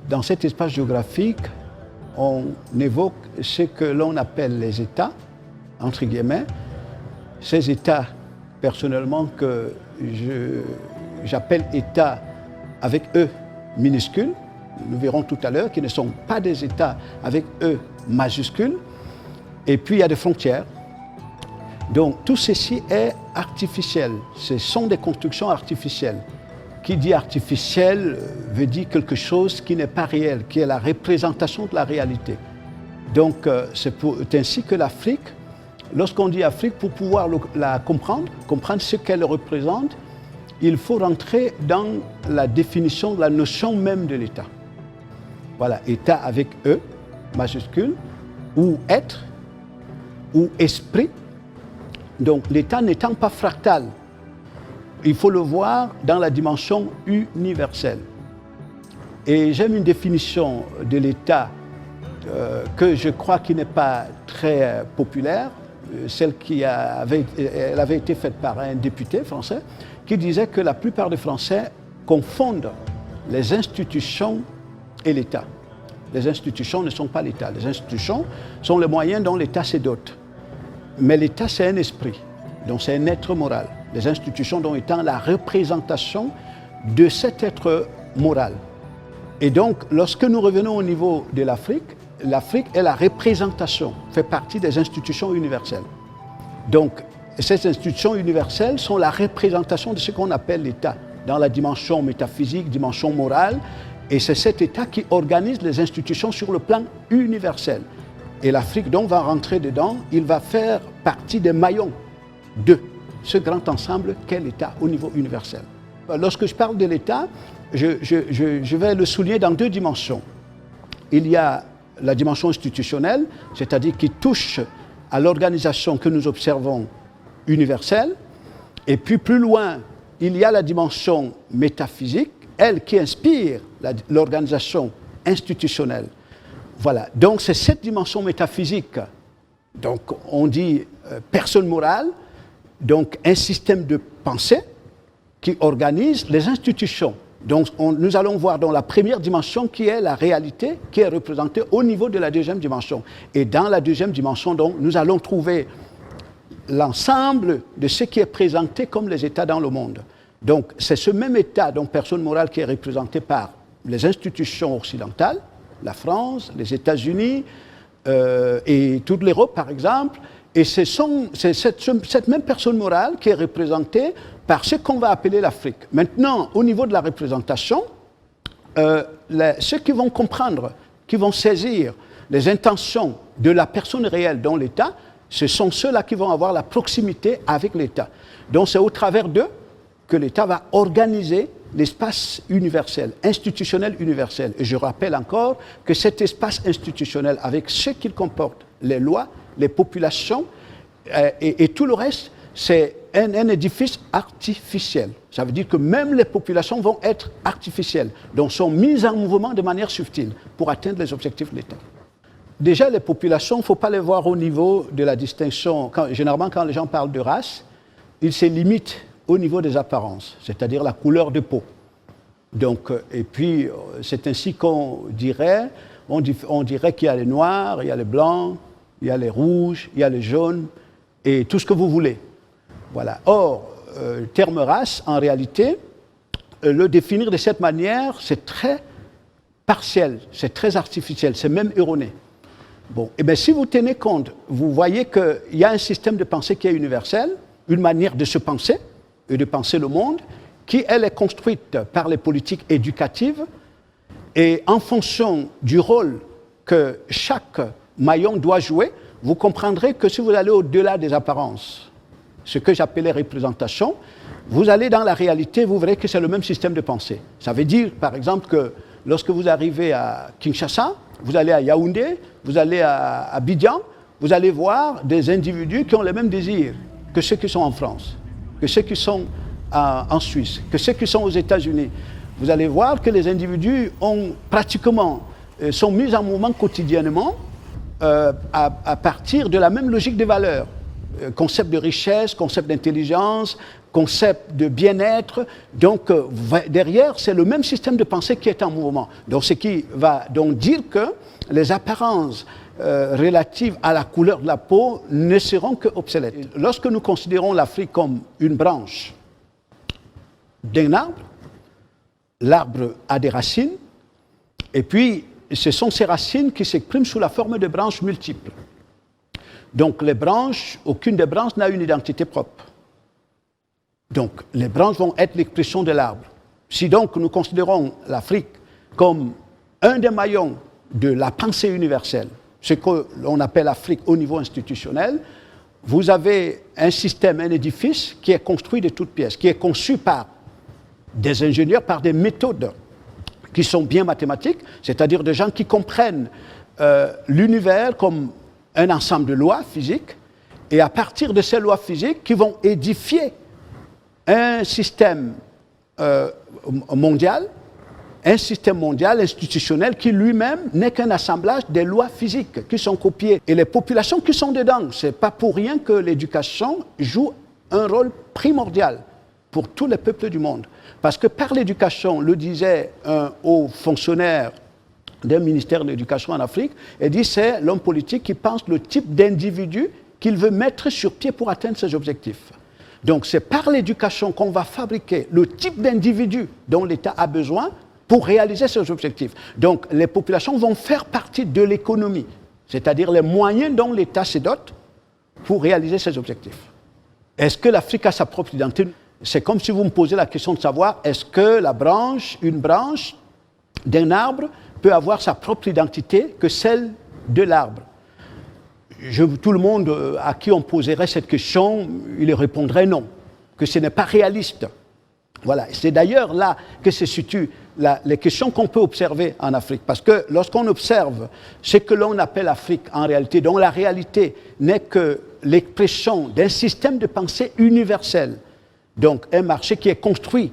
dans cet espace géographique, on évoque ce que l'on appelle les États, entre guillemets. Ces États, personnellement, que j'appelle États avec E minuscule, nous verrons tout à l'heure, qui ne sont pas des États avec E majuscule. Et puis il y a des frontières. Donc tout ceci est artificiel. Ce sont des constructions artificielles. Qui dit artificiel veut dire quelque chose qui n'est pas réel, qui est la représentation de la réalité. Donc c'est ainsi que l'Afrique, lorsqu'on dit Afrique, pour pouvoir la comprendre ce qu'elle représente, il faut rentrer dans la définition de la notion même de l'État. Voilà, État avec E majuscule, ou être, ou esprit. Donc l'État n'étant pas fractal, il faut le voir dans la dimension universelle. Et j'aime une définition de l'État que je crois qui n'est pas très populaire, celle elle avait été faite par un député français, qui disait que la plupart des Français confondent les institutions et l'État. Les institutions ne sont pas l'État. Les institutions sont les moyens dont l'État se dote. Mais l'État, c'est un esprit, donc c'est un être moral. Les institutions donc étant la représentation de cet être moral. Et donc, lorsque nous revenons au niveau de l'Afrique, l'Afrique est la représentation, fait partie des institutions universelles. Donc, ces institutions universelles sont la représentation de ce qu'on appelle l'État, dans la dimension métaphysique, dimension morale, et c'est cet État qui organise les institutions sur le plan universel. Et l'Afrique donc va rentrer dedans, il va faire partie des maillons de ce grand ensemble qu'est l'État au niveau universel. Lorsque je parle de l'État, je vais le souligner dans deux dimensions. Il y a la dimension institutionnelle, c'est-à-dire qui touche à l'organisation que nous observons universelle, et puis plus loin, il y a la dimension métaphysique, elle qui inspire l'organisation institutionnelle. Voilà, donc c'est cette dimension métaphysique, donc on dit personne morale, donc un système de pensée qui organise les institutions. Donc nous allons voir dans la première dimension qui est la réalité, qui est représentée au niveau de la deuxième dimension. Et dans la deuxième dimension, donc, nous allons trouver l'ensemble de ce qui est présenté comme les États dans le monde. Donc c'est ce même État, donc personne morale, qui est représenté par les institutions occidentales, la France, les États-Unis et toute l'Europe par exemple, et c'est cette même personne morale qui est représentée par ce qu'on va appeler l'Afrique. Maintenant, au niveau de la représentation, ceux qui vont comprendre, qui vont saisir les intentions de la personne réelle dans l'État, ce sont ceux-là qui vont avoir la proximité avec l'État. Donc c'est au travers d'eux que l'État va organiser l'espace universel, institutionnel universel. Et je rappelle encore que cet espace institutionnel, avec ce qu'il comporte, les lois, les populations et tout le reste, c'est un édifice artificiel. Ça veut dire que même les populations vont être artificielles, donc sont mises en mouvement de manière subtile pour atteindre les objectifs de l'État. Déjà, les populations, il ne faut pas les voir au niveau de la distinction. Généralement, quand les gens parlent de race, ils se limitent au niveau des apparences, c'est-à-dire la couleur de peau. Donc, et puis, c'est ainsi qu'on dirait, on dirait qu'il y a les noirs, il y a les blancs, il y a les rouges, il y a les jaunes, et tout ce que vous voulez. Voilà. Or, le terme race, en réalité, le définir de cette manière, c'est très partiel, c'est très artificiel, c'est même erroné. Bon, et bien si vous tenez compte, vous voyez qu'il y a un système de pensée qui est universel, une manière de se penser et de penser le monde, qui, elle, est construite par les politiques éducatives, et en fonction du rôle que chaque maillon doit jouer, vous comprendrez que si vous allez au-delà des apparences, ce que j'appelais représentation, vous allez dans la réalité, vous verrez que c'est le même système de pensée. Ça veut dire, par exemple, que lorsque vous arrivez à Kinshasa, vous allez à Yaoundé, vous allez à Abidjan, vous allez voir des individus qui ont les mêmes désirs que ceux qui sont en France, que ceux qui sont en Suisse, que ceux qui sont aux États-Unis. Vous allez voir que les individus sont mis en mouvement quotidiennement à partir de la même logique des valeurs. concept de richesse, concept d'intelligence, concept de bien-être. Donc, derrière, c'est le même système de pensée qui est en mouvement. Donc, ce qui va donc dire que les apparences relatives à la couleur de la peau ne seront que obsolètes. Lorsque nous considérons l'Afrique comme une branche d'un arbre, l'arbre a des racines, et puis ce sont ces racines qui s'expriment sous la forme de branches multiples. Donc les branches, aucune des branches n'a une identité propre. Donc les branches vont être l'expression de l'arbre. Si donc nous considérons l'Afrique comme un des maillons de la pensée universelle, ce que l'on appelle l'Afrique au niveau institutionnel, vous avez un système, un édifice qui est construit de toutes pièces, qui est conçu par des ingénieurs, par des méthodes qui sont bien mathématiques, c'est-à-dire des gens qui comprennent l'univers comme un ensemble de lois physiques, et à partir de ces lois physiques, qui vont édifier un système mondial, institutionnel, qui lui-même n'est qu'un assemblage des lois physiques qui sont copiées. Et les populations qui sont dedans, ce n'est pas pour rien que l'éducation joue un rôle primordial pour tous les peuples du monde. Parce que par l'éducation, le disait un haut fonctionnaire d'un ministère de l'éducation en Afrique, il dit c'est l'homme politique qui pense le type d'individu qu'il veut mettre sur pied pour atteindre ses objectifs. Donc c'est par l'éducation qu'on va fabriquer le type d'individu dont l'État a besoin pour réaliser ses objectifs. Donc les populations vont faire partie de l'économie, c'est-à-dire les moyens dont l'État se dote pour réaliser ses objectifs. Est-ce que l'Afrique a sa propre identité? C'est comme si vous me posez la question de savoir est-ce que une branche d'un arbre peut avoir sa propre identité que celle de l'arbre. Tout le monde à qui on poserait cette question, il répondrait non, que ce n'est pas réaliste. Voilà, c'est d'ailleurs là que se situent les questions qu'on peut observer en Afrique. Parce que lorsqu'on observe ce que l'on appelle l'Afrique en réalité, dont la réalité n'est que l'expression d'un système de pensée universel, donc un marché qui est construit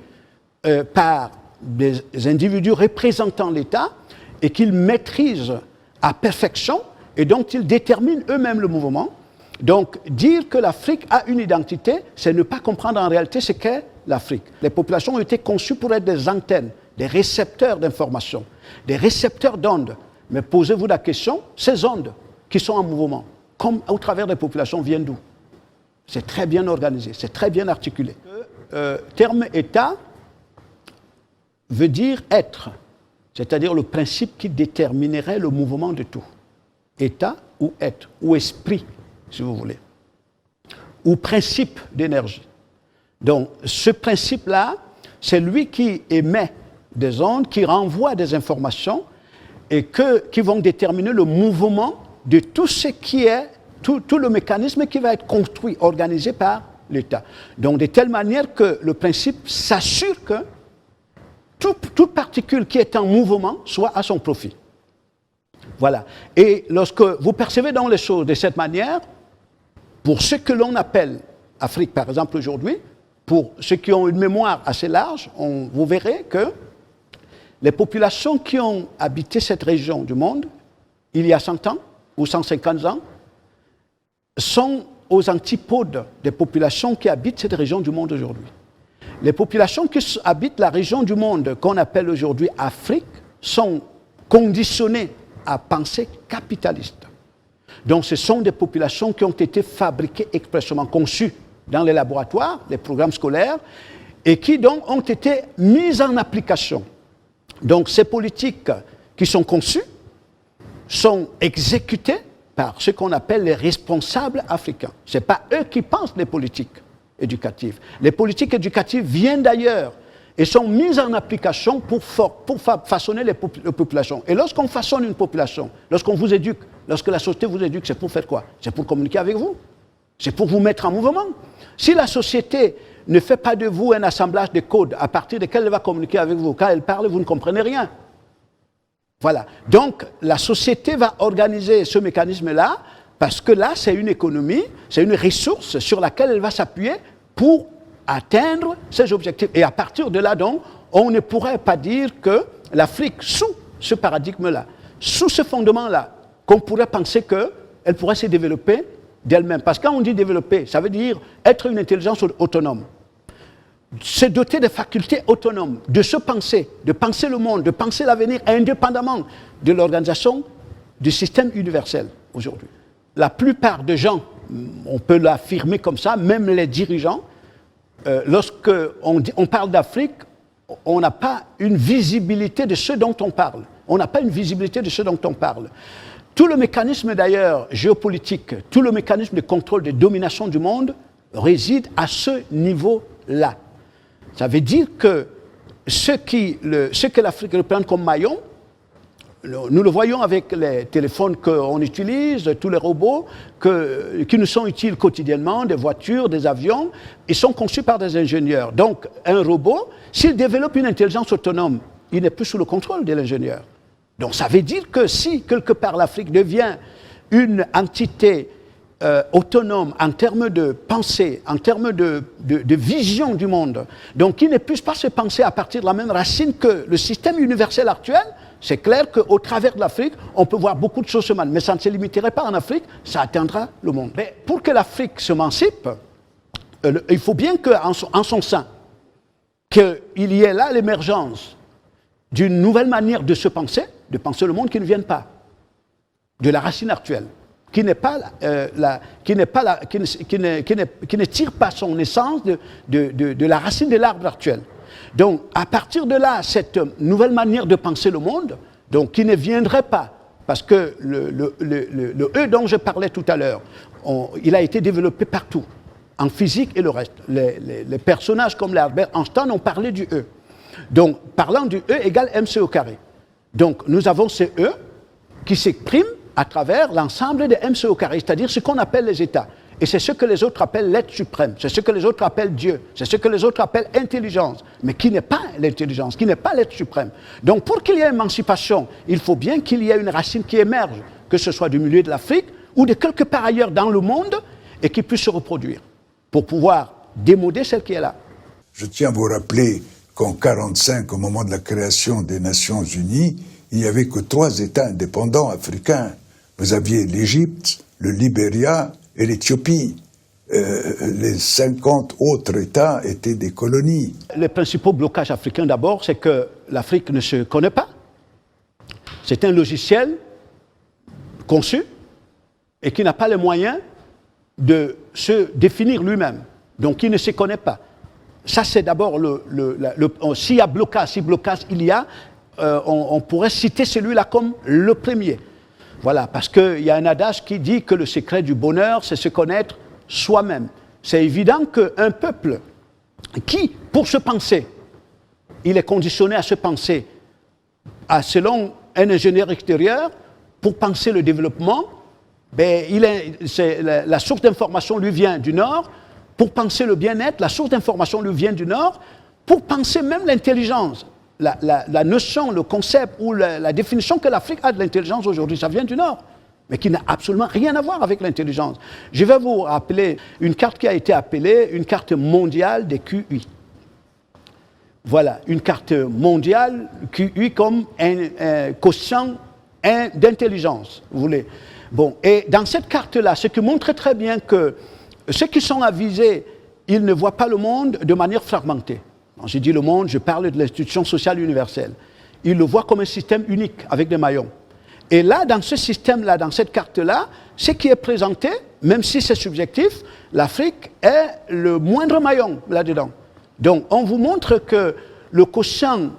par des individus représentant l'État et qu'ils maîtrisent à perfection et dont ils déterminent eux-mêmes le mouvement. Donc, dire que l'Afrique a une identité, c'est ne pas comprendre en réalité ce qu'est l'Afrique. Les populations ont été conçues pour être des antennes, des récepteurs d'informations, des récepteurs d'ondes. Mais posez-vous la question, ces ondes qui sont en mouvement, comme au travers des populations, viennent d'où? C'est très bien organisé, c'est très bien articulé. Le terme État veut dire être, c'est-à-dire le principe qui déterminerait le mouvement de tout. État ou être, ou esprit, si vous voulez, ou principe d'énergie. Donc, ce principe-là, c'est lui qui émet des ondes, qui renvoie des informations et qui vont déterminer le mouvement de tout ce qui est, tout le mécanisme qui va être construit, organisé par l'État. Donc, de telle manière que le principe s'assure que toute particule qui est en mouvement soit à son profit. Voilà. Et lorsque vous percevez dans les choses de cette manière, pour ce que l'on appelle Afrique, par exemple, aujourd'hui, pour ceux qui ont une mémoire assez large, vous verrez que les populations qui ont habité cette région du monde, il y a 100 ans ou 150 ans, sont aux antipodes des populations qui habitent cette région du monde aujourd'hui. Les populations qui habitent la région du monde qu'on appelle aujourd'hui Afrique sont conditionnées à penser capitaliste. Donc ce sont des populations qui ont été fabriquées expressément, conçues dans les laboratoires, les programmes scolaires, et qui donc ont été mises en application. Donc ces politiques qui sont conçues sont exécutées par ce qu'on appelle les responsables africains. Ce n'est pas eux qui pensent les politiques éducatives. Les politiques éducatives viennent d'ailleurs et sont mises en application pour façonner les populations. Et lorsqu'on façonne une population, lorsqu'on vous éduque, lorsque la société vous éduque, c'est pour faire quoi? C'est pour communiquer avec vous. C'est pour vous mettre en mouvement. Si la société ne fait pas de vous un assemblage de codes à partir desquels elle va communiquer avec vous, quand elle parle, vous ne comprenez rien. Voilà. Donc, la société va organiser ce mécanisme-là, parce que là, c'est une économie, c'est une ressource sur laquelle elle va s'appuyer pour atteindre ses objectifs. Et à partir de là, donc, on ne pourrait pas dire que l'Afrique, sous ce paradigme-là, sous ce fondement-là, qu'on pourrait penser qu'elle pourrait se développer d'elle-même. Parce que quand on dit développer, ça veut dire être une intelligence autonome. Se doter de facultés autonomes, de se penser, de penser le monde, de penser l'avenir indépendamment de l'organisation du système universel aujourd'hui. La plupart des gens, on peut l'affirmer comme ça, même les dirigeants, lorsqu'on parle d'Afrique, on n'a pas une visibilité de ce dont on parle. On n'a pas une visibilité de ce dont on parle. Tout le mécanisme d'ailleurs géopolitique, tout le mécanisme de contrôle, de domination du monde réside à ce niveau-là. Ça veut dire que ce que l'Afrique représente comme maillon, nous le voyons avec les téléphones qu'on utilise, tous les robots qui nous sont utiles quotidiennement, des voitures, des avions, ils sont conçus par des ingénieurs. Donc un robot, s'il développe une intelligence autonome, il n'est plus sous le contrôle de l'ingénieur. Donc ça veut dire que si quelque part l'Afrique devient une entité autonome en termes de pensée, en termes de vision du monde, donc qui ne puisse pas se penser à partir de la même racine que le système universel actuel, c'est clair qu'au travers de l'Afrique, on peut voir beaucoup de choses se manifester, mais ça ne se limiterait pas en Afrique, ça atteindra le monde. Mais pour que l'Afrique s'émancipe, il faut bien qu'en son sein, qu'il y ait là l'émergence d'une nouvelle manière de penser le monde qui ne vienne pas de la racine actuelle, qui ne tire pas son essence de la racine de l'arbre actuel. Donc, à partir de là, cette nouvelle manière de penser le monde, donc qui ne viendrait pas, parce que le E dont je parlais tout à l'heure, il a été développé partout, en physique et le reste. Les personnages comme Albert Einstein ont parlé du E. Donc, parlant du E égale MC au carré. Donc, nous avons ce E qui s'exprime à travers l'ensemble des MC au carré, c'est-à-dire ce qu'on appelle les États. Et c'est ce que les autres appellent l'être suprême, c'est ce que les autres appellent Dieu, c'est ce que les autres appellent intelligence, mais qui n'est pas l'intelligence, qui n'est pas l'être suprême. Donc pour qu'il y ait émancipation, il faut bien qu'il y ait une racine qui émerge, que ce soit du milieu de l'Afrique ou de quelque part ailleurs dans le monde, et qui puisse se reproduire, pour pouvoir démoder celle qui est là. Je tiens à vous rappeler qu'en 1945, au moment de la création des Nations Unies, il n'y avait que 3 États indépendants africains. Vous aviez l'Égypte, le Libéria et l'Éthiopie. Les 50 autres États étaient des colonies. Les principaux blocages africains d'abord, c'est que l'Afrique ne se connaît pas. C'est un logiciel conçu et qui n'a pas les moyens de se définir lui-même. Donc il ne se connaît pas. Ça c'est d'abord s'il y a blocage, si blocage il y a, on pourrait citer celui-là comme le premier. Voilà, parce qu'il y a un adage qui dit que le secret du bonheur, c'est se connaître soi-même. C'est évident qu'un peuple qui, pour se penser, il est conditionné à se penser, selon un ingénieur extérieur, pour penser le développement, ben, la source d'information lui vient du Nord. Pour penser le bien-être, la source d'information lui vient du Nord. Pour penser même l'intelligence, la notion, le concept ou la définition que l'Afrique a de l'intelligence aujourd'hui, ça vient du Nord, mais qui n'a absolument rien à voir avec l'intelligence. Je vais vous rappeler une carte qui a été appelée une carte mondiale des QI. Voilà, une carte mondiale QI comme un quotient d'intelligence, vous voulez. Bon, et dans cette carte-là, ce qui montre très bien que ceux qui sont avisés, ils ne voient pas le monde de manière fragmentée. Quand je dis le monde, je parle de l'institution sociale universelle. Ils le voient comme un système unique, avec des maillons. Et là, dans ce système-là, dans cette carte-là, ce qui est présenté, même si c'est subjectif, l'Afrique est le moindre maillon là-dedans. Donc, on vous montre que le quotient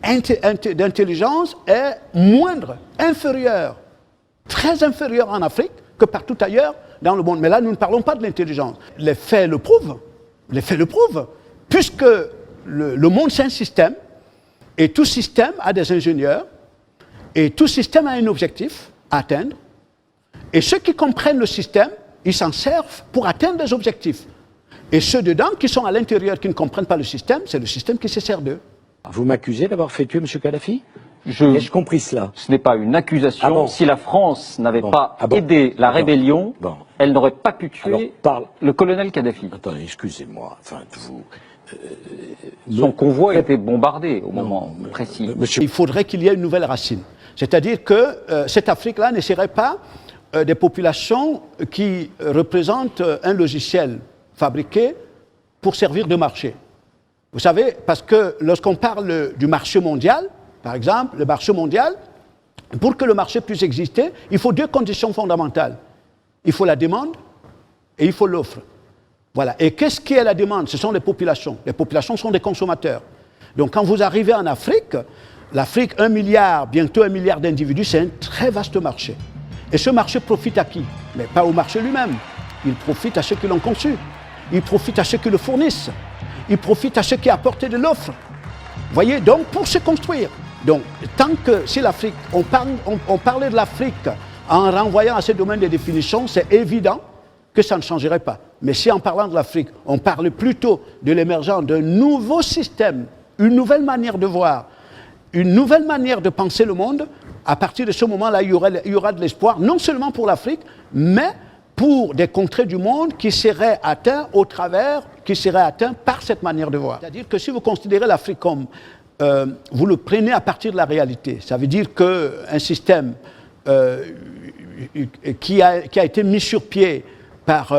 d'intelligence est moindre, inférieur, très inférieur en Afrique que partout ailleurs dans le monde. Mais là, nous ne parlons pas de l'intelligence. Les faits le prouvent. Les faits le prouvent. Puisque le monde, c'est un système, et tout système a des ingénieurs, et tout système a un objectif à atteindre, et ceux qui comprennent le système, ils s'en servent pour atteindre des objectifs. Et ceux dedans qui sont à l'intérieur, qui ne comprennent pas le système, c'est le système qui se sert d'eux. Vous m'accusez d'avoir fait tuer M. Kadhafi ? Ai-je compris cela ? Ce n'est pas une accusation. Ah bon. Si la France n'avait pas aidé la rébellion, elle n'aurait pas pu tuer le colonel Kadhafi. Attendez, excusez-moi. Enfin, vous... Son convoi était bombardé au moment précis. Il faudrait qu'il y ait une nouvelle racine. C'est-à-dire que cette Afrique-là ne serait pas des populations qui représentent un logiciel fabriqué pour servir de marché. Vous savez, parce que lorsqu'on parle du marché mondial, par exemple, le marché mondial, pour que le marché puisse exister, il faut deux conditions fondamentales. Il faut la demande et il faut l'offre. Voilà. Et qu'est-ce qui est la demande? Ce sont les populations. Les populations sont des consommateurs. Donc quand vous arrivez en Afrique, l'Afrique, 1 milliard, bientôt 1 milliard d'individus, c'est un très vaste marché. Et ce marché profite à qui? Mais pas au marché lui-même. Il profite à ceux qui l'ont conçu. Il profite à ceux qui le fournissent. Il profite à ceux qui apportent de l'offre. Vous voyez, donc pour se construire. Donc, tant que si l'Afrique, on parlait de l'Afrique en renvoyant à ce domaine de définition, c'est évident que ça ne changerait pas. Mais si en parlant de l'Afrique, on parle plutôt de l'émergence d'un nouveau système, une nouvelle manière de voir, une nouvelle manière de penser le monde, à partir de ce moment-là, il y aura de l'espoir, non seulement pour l'Afrique, mais pour des contrées du monde qui seraient atteints par cette manière de voir. C'est-à-dire que si vous considérez l'Afrique comme vous le prenez à partir de la réalité. Ça veut dire qu'un système qui a été mis sur pied par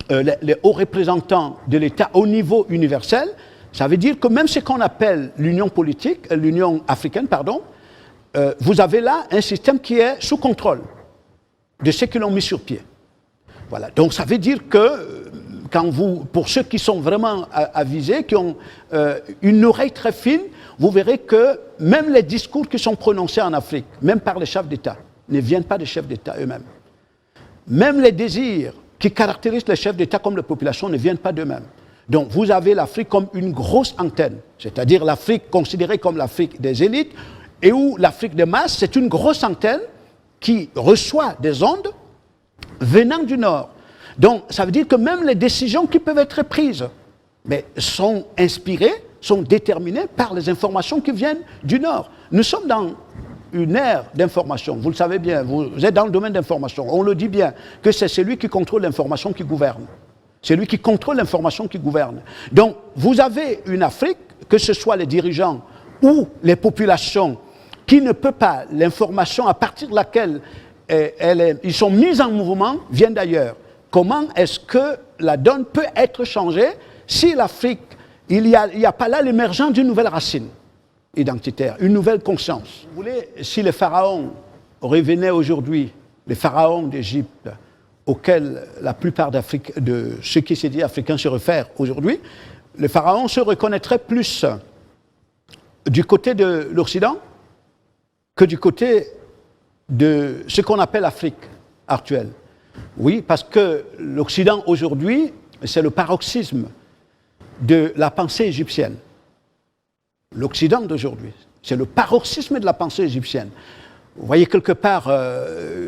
les hauts représentants de l'État au niveau universel, ça veut dire que même ce qu'on appelle l'Union politique, l'Union africaine, pardon, vous avez là un système qui est sous contrôle de ceux qui l'ont mis sur pied. Voilà. Donc ça veut dire que pour ceux qui sont vraiment avisés, qui ont une oreille très fine, vous verrez que même les discours qui sont prononcés en Afrique, même par les chefs d'État, ne viennent pas des chefs d'État eux-mêmes. Même les désirs qui caractérisent les chefs d'État comme la population ne viennent pas d'eux-mêmes. Donc vous avez l'Afrique comme une grosse antenne, c'est-à-dire l'Afrique considérée comme l'Afrique des élites, et où l'Afrique des masses, c'est une grosse antenne qui reçoit des ondes venant du Nord. Donc, ça veut dire que même les décisions qui peuvent être prises sont inspirées, sont déterminées par les informations qui viennent du Nord. Nous sommes dans une ère d'information, vous le savez bien, vous êtes dans le domaine d'information. On le dit bien, que c'est celui qui contrôle l'information qui gouverne. C'est lui qui contrôle l'information qui gouverne. Donc, vous avez une Afrique, que ce soit les dirigeants ou les populations, qui ne peut pas, l'information à partir de laquelle ils sont mis en mouvement, vient d'ailleurs. Comment est-ce que la donne peut être changée si l'Afrique, il n'y a pas là l'émergence d'une nouvelle racine identitaire, une nouvelle conscience. Vous voulez, si les pharaons revenaient aujourd'hui, les pharaons d'Égypte, auxquels la plupart de ceux qui se disent africains se réfèrent aujourd'hui, les pharaons se reconnaîtraient plus du côté de l'Occident que du côté de ce qu'on appelle l'Afrique actuelle. Oui, parce que l'Occident aujourd'hui, c'est le paroxysme de la pensée égyptienne. L'Occident d'aujourd'hui, c'est le paroxysme de la pensée égyptienne. Vous voyez quelque part,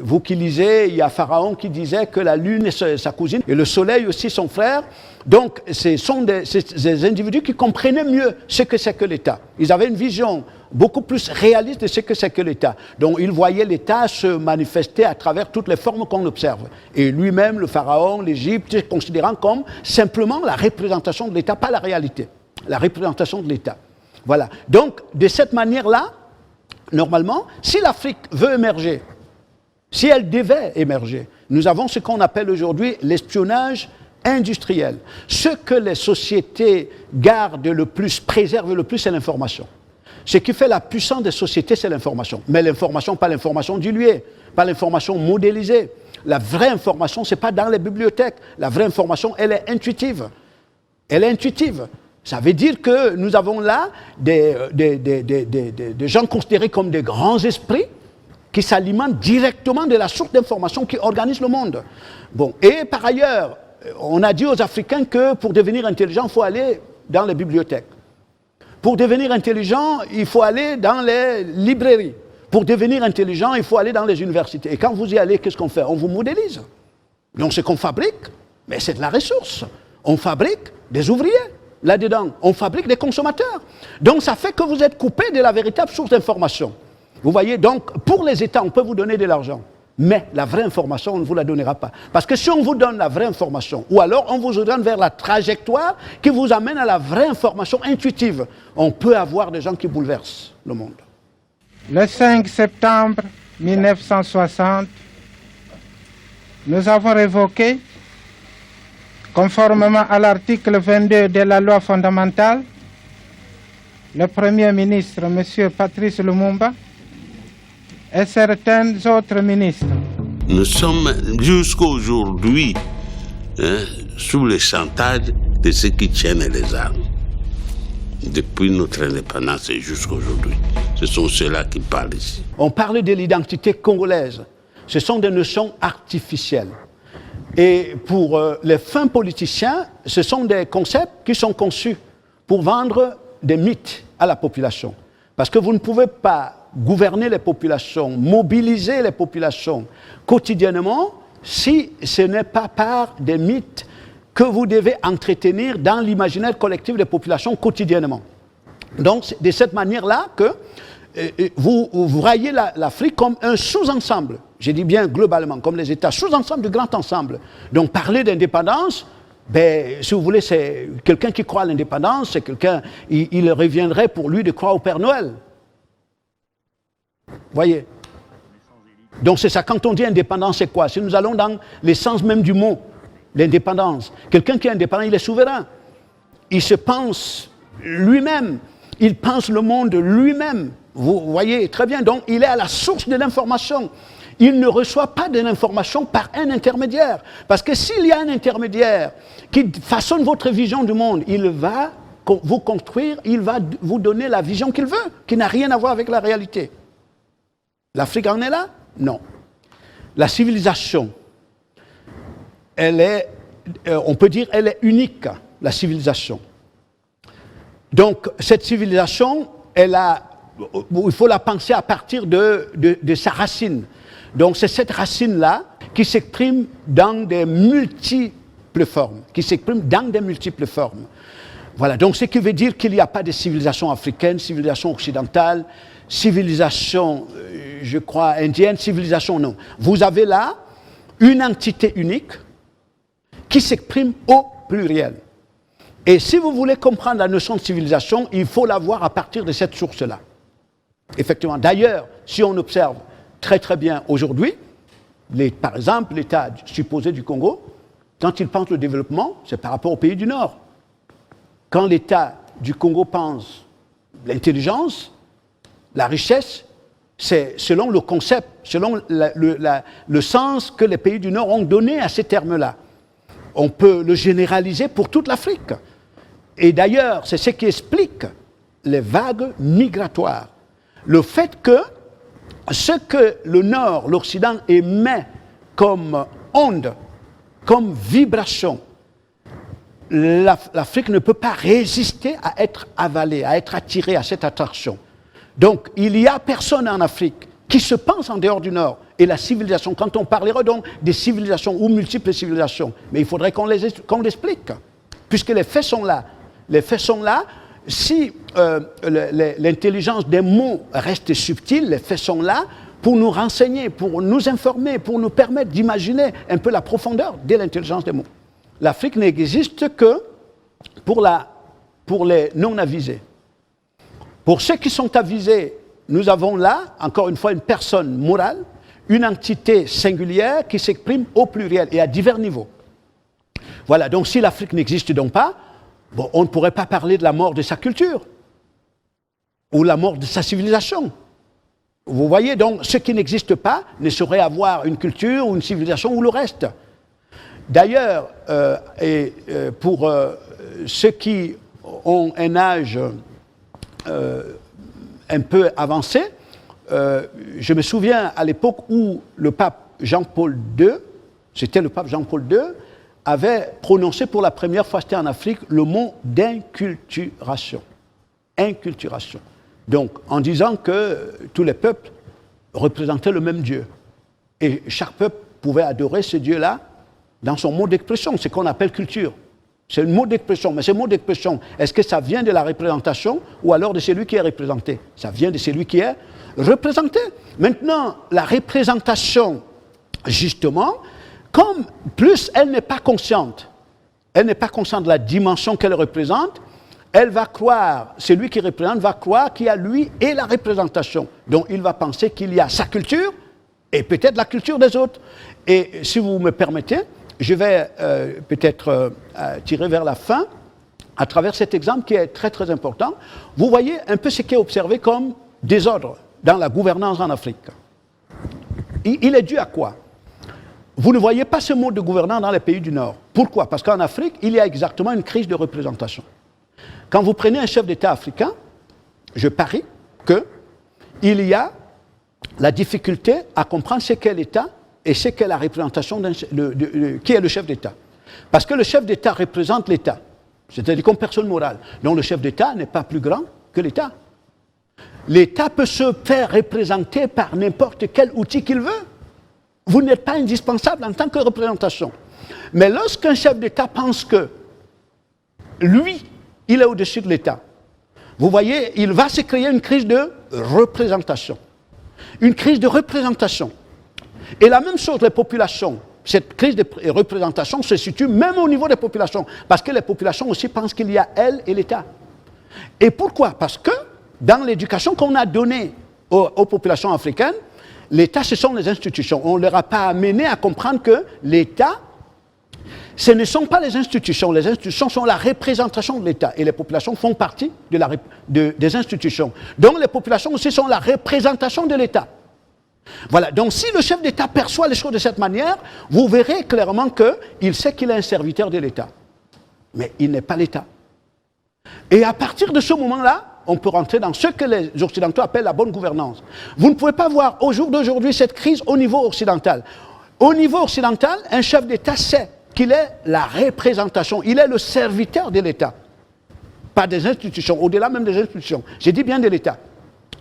vous qui lisez, il y a Pharaon qui disait que la lune est sa cousine et le soleil aussi son frère. Donc, ce sont des individus qui comprenaient mieux ce que c'est que l'État. Ils avaient une vision beaucoup plus réaliste de ce que c'est que l'État. Donc, ils voyaient l'État se manifester à travers toutes les formes qu'on observe. Et lui-même, le Pharaon, l'Égypte, considérant comme simplement la représentation de l'État, pas la réalité. La représentation de l'État. Voilà. Donc, de cette manière-là, normalement, si l'Afrique veut émerger, si elle devait émerger, nous avons ce qu'on appelle aujourd'hui l'espionnage industriel. Ce que les sociétés gardent le plus, préservent le plus, c'est l'information. Ce qui fait la puissance des sociétés, c'est l'information. Mais l'information, pas l'information diluée, pas l'information modélisée. La vraie information, ce n'est pas dans les bibliothèques. La vraie information, elle est intuitive. Elle est intuitive. Ça veut dire que nous avons là des gens considérés comme des grands esprits qui s'alimentent directement de la source d'information qui organise le monde. Bon, et par ailleurs, on a dit aux Africains que pour devenir intelligent, il faut aller dans les bibliothèques. Pour devenir intelligent, il faut aller dans les librairies. Pour devenir intelligent, il faut aller dans les universités. Et quand vous y allez, qu'est-ce qu'on fait? On vous modélise. Donc ce qu'on fabrique, mais c'est de la ressource. On fabrique des ouvriers. Là-dedans, on fabrique des consommateurs. Donc ça fait que vous êtes coupé de la véritable source d'information. Vous voyez, donc pour les États, on peut vous donner de l'argent. Mais la vraie information, on ne vous la donnera pas. Parce que si on vous donne la vraie information, ou alors on vous donne vers la trajectoire qui vous amène à la vraie information intuitive, on peut avoir des gens qui bouleversent le monde. Le 5 septembre 1960, nous avons révoqué, conformément à l'article 22 de la loi fondamentale, le Premier ministre, M. Patrice Lumumba, et certains autres ministres. Nous sommes jusqu'à aujourd'hui sous le chantage de ceux qui tiennent les armes. Depuis notre indépendance et jusqu'à aujourd'hui. Ce sont ceux-là qui parlent ici. On parle de l'identité congolaise. Ce sont des notions artificielles. Et pour les fins politiciens, ce sont des concepts qui sont conçus pour vendre des mythes à la population. Parce que vous ne pouvez pas gouverner les populations, mobiliser les populations quotidiennement si ce n'est pas par des mythes que vous devez entretenir dans l'imaginaire collectif des populations quotidiennement. Donc, c'est de cette manière-là que vous voyez l'Afrique comme un sous-ensemble, je dis bien globalement, comme les États, sous-ensemble du grand ensemble. Donc, parler d'indépendance, ben, si vous voulez, c'est quelqu'un qui croit à l'indépendance, c'est quelqu'un, il reviendrait pour lui de croire au Père Noël. Voyez. Donc c'est ça, quand on dit indépendance, c'est quoi? Si nous allons dans l'essence même du mot, l'indépendance, quelqu'un qui est indépendant, il est souverain. Il se pense lui-même, il pense le monde lui-même. Vous voyez très bien, donc il est à la source de l'information. Il ne reçoit pas de l'information par un intermédiaire. Parce que s'il y a un intermédiaire qui façonne votre vision du monde, il va vous construire, il va vous donner la vision qu'il veut, qui n'a rien à voir avec la réalité. L'Afrique en est là? Non. La civilisation, elle est, on peut dire, elle est unique, la civilisation. Donc, cette civilisation, il faut la penser à partir de sa racine. Donc, c'est cette racine-là qui s'exprime dans des multiples formes, Voilà, donc ce qui veut dire qu'il n'y a pas de civilisation africaine, civilisation occidentale, civilisation, je crois, indienne, civilisation, non. Vous avez là une entité unique qui s'exprime au pluriel. Et si vous voulez comprendre la notion de civilisation, il faut la voir à partir de cette source-là. Effectivement. D'ailleurs, si on observe très très bien aujourd'hui, par exemple, l'État supposé du Congo, quand il pense le développement, c'est par rapport aux pays du Nord. Quand l'État du Congo pense l'intelligence, la richesse, c'est selon le concept, selon le sens que les pays du Nord ont donné à ces termes-là. On peut le généraliser pour toute l'Afrique. Et d'ailleurs, c'est ce qui explique les vagues migratoires. Le fait que ce que le Nord, l'Occident émet comme onde, comme vibration, l'Afrique ne peut pas résister à être avalée, à être attirée à cette attraction. Donc, il n'y a personne en Afrique qui se pense en dehors du Nord. Et la civilisation, quand on parlera donc des civilisations ou multiples civilisations, mais il faudrait qu'on l'explique, puisque les faits sont là. Les faits sont là. Si l'intelligence des mots reste subtile, les faits sont là pour nous renseigner, pour nous informer, pour nous permettre d'imaginer un peu la profondeur de l'intelligence des mots. L'Afrique n'existe que pour les non-avisés. Pour ceux qui sont avisés, nous avons là, encore une fois, une personne morale, une entité singulière qui s'exprime au pluriel et à divers niveaux. Voilà, donc si l'Afrique n'existe donc pas, bon, on ne pourrait pas parler de la mort de sa culture ou la mort de sa civilisation. Vous voyez, donc, ce qui n'existe pas ne saurait avoir une culture ou une civilisation ou le reste. D'ailleurs, pour ceux qui ont un âge un peu avancé, je me souviens à l'époque où le pape Jean-Paul II, c'était le pape Jean-Paul II, avait prononcé pour la première fois, c'était en Afrique, le mot d'inculturation. Inculturation. Donc, en disant que tous les peuples représentaient le même Dieu. Et chaque peuple pouvait adorer ce Dieu-là dans son mode d'expression, ce qu'on appelle culture. C'est un mode d'expression, mais ce mot d'expression, est-ce que ça vient de la représentation ou alors de celui qui est représenté? Ça vient de celui qui est représenté. Maintenant, la représentation, justement, comme plus elle n'est pas consciente de la dimension qu'elle représente, elle va croire, celui qui représente va croire qu'il y a lui et la représentation. Donc il va penser qu'il y a sa culture et peut-être la culture des autres. Et si vous me permettez, je vais peut-être tirer vers la fin, à travers cet exemple qui est très très important. Vous voyez un peu ce qui est observé comme désordre dans la gouvernance en Afrique. Il est dû à quoi? Vous ne voyez pas ce mode de gouvernance dans les pays du Nord. Pourquoi? Parce qu'en Afrique, il y a exactement une crise de représentation. Quand vous prenez un chef d'État africain, je parie qu'il y a la difficulté à comprendre ce qu'est l'État et ce qu'est la représentation qui est le chef d'État. Parce que le chef d'État représente l'État, c'est-à-dire comme personne morale. Donc le chef d'État n'est pas plus grand que l'État. L'État peut se faire représenter par n'importe quel outil qu'il veut. Vous n'êtes pas indispensable en tant que représentation. Mais lorsqu'un chef d'État pense que lui, il est au-dessus de l'État, vous voyez, il va se créer une crise de représentation. Une crise de représentation. Et la même chose, les populations. Cette crise de représentation se situe même au niveau des populations. Parce que les populations aussi pensent qu'il y a elles et l'État. Et pourquoi? Parce que dans l'éducation qu'on a donnée aux populations africaines, l'État, ce sont les institutions. On ne leur a pas amené à comprendre que l'État, ce ne sont pas les institutions. Les institutions sont la représentation de l'État. Et les populations font partie des institutions. Donc les populations aussi sont la représentation de l'État. Voilà. Donc si le chef d'État perçoit les choses de cette manière, vous verrez clairement qu'il sait qu'il est un serviteur de l'État. Mais il n'est pas l'État. Et à partir de ce moment-là, on peut rentrer dans ce que les Occidentaux appellent la bonne gouvernance. Vous ne pouvez pas voir au jour d'aujourd'hui cette crise au niveau occidental. Au niveau occidental, un chef d'État sait qu'il est la représentation, il est le serviteur de l'État. Pas des institutions, au-delà même des institutions. J'ai dit bien de l'État.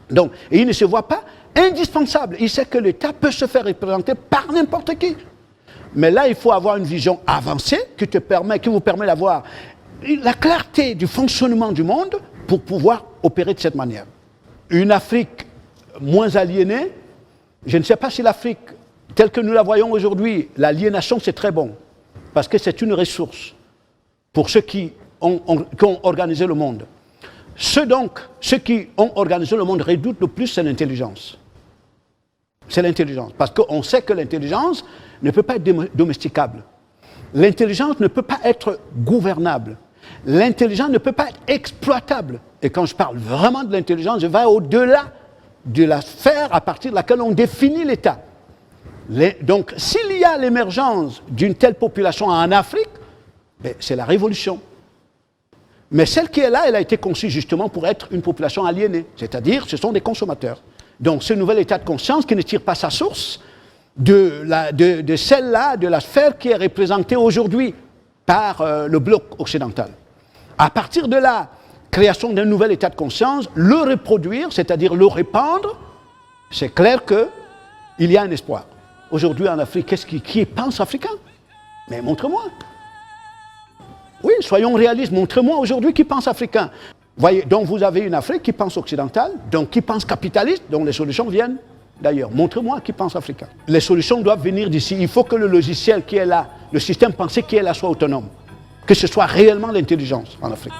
Donc, et il ne se voit pas indispensable. Il sait que l'État peut se faire représenter par n'importe qui. Mais là, il faut avoir une vision avancée qui vous permet d'avoir la clarté du fonctionnement du monde pour pouvoir opérer de cette manière. Une Afrique moins aliénée, je ne sais pas si l'Afrique, telle que nous la voyons aujourd'hui, l'aliénation c'est très bon, parce que c'est une ressource pour ceux qui ont organisé le monde. Ceux qui ont organisé le monde redoutent le plus, c'est l'intelligence. C'est l'intelligence, parce qu'on sait que l'intelligence ne peut pas être domesticable. L'intelligence ne peut pas être gouvernable. L'intelligence ne peut pas être exploitable. Et quand je parle vraiment de l'intelligence, je vais au-delà de la sphère à partir de laquelle on définit l'État. Donc, s'il y a l'émergence d'une telle population en Afrique, c'est la révolution. Mais celle qui est là, elle a été conçue justement pour être une population aliénée. C'est-à-dire, ce sont des consommateurs. Donc, ce nouvel état de conscience qui ne tire pas sa source de celle-là, de la sphère qui est représentée aujourd'hui par le bloc occidental. À partir de la création d'un nouvel état de conscience, le reproduire, c'est-à-dire le répandre, c'est clair qu'il y a un espoir. Aujourd'hui en Afrique, qui pense africain? Mais montre-moi. Oui, soyons réalistes, montrez-moi aujourd'hui qui pense africain. Voyez, donc vous avez une Afrique qui pense occidentale, donc qui pense capitaliste, donc les solutions viennent d'ailleurs. Montrez-moi qui pense africain. Les solutions doivent venir d'ici. Il faut que le logiciel qui est là, le système pensé qui est là soit autonome. Que ce soit réellement l'intelligence en Afrique.